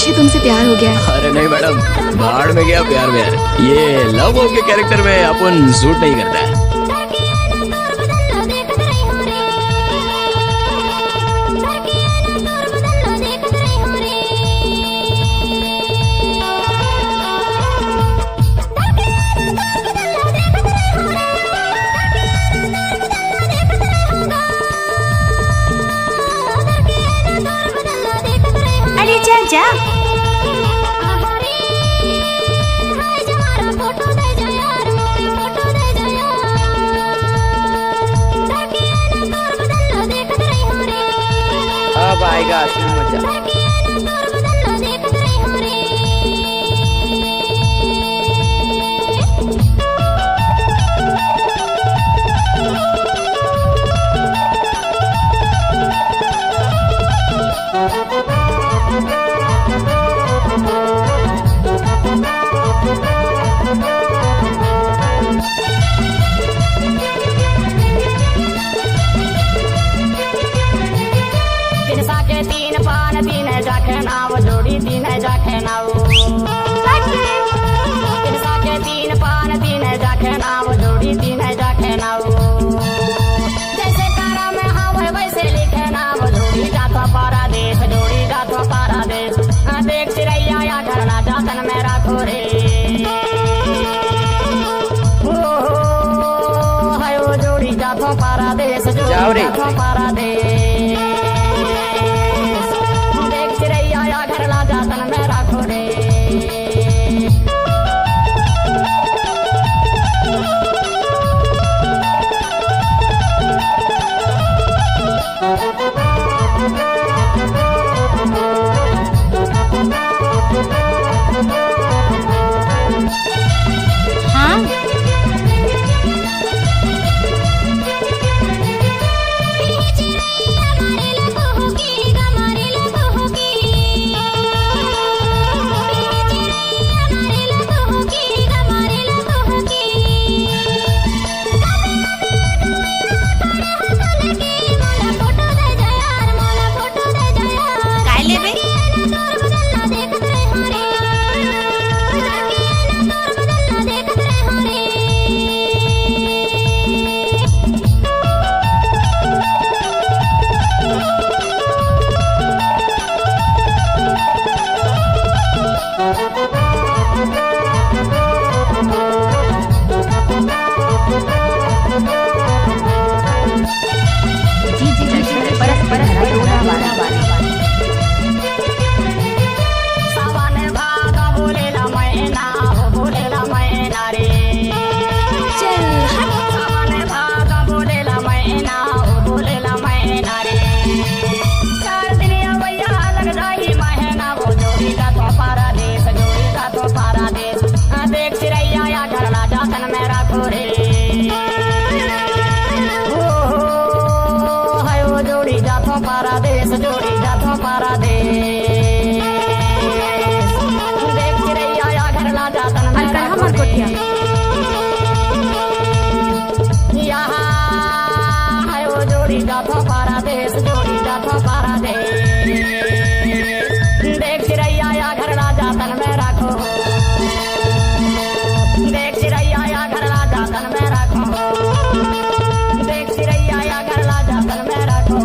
मुझे तुमसे प्यार हो गया है। अरे नहीं मैडम, भाड़ में गया प्यार व्यार, ये लव के कैरेक्टर में अपन सूट नहीं करता है। अरे जा जा। अब आएगा असली मजा। तीन पान तीन जाके नाव जोड़ी तीन जाके नाव, तीन पान तीन जाके नाव जोड़ी तीन जाके नाव, जैसे कारा में हवा वैसे लिखे नाव जोड़ी जातो पारादेश जोड़ी जातो पारादेश। देख चिड़ैया या घरना जातन में राखो रे, है वो जोड़ी जातो पारादेश जोड़ी जातो पारादेश। जातन में राखो रे, हाँ पारादेश जोड़ी जातो पारादेश। देख चिड़ैया या घरना जातन में राखो रे, यहाँ है वो जोड़ी जातो पारादेश जोड़ी जातो पारादेश। देख चिड़ैया या घरना जातन में राखो, देख चिड़ैया या घरना जातन में राखो, देख चिड़ैया या घरना जातन में राखो।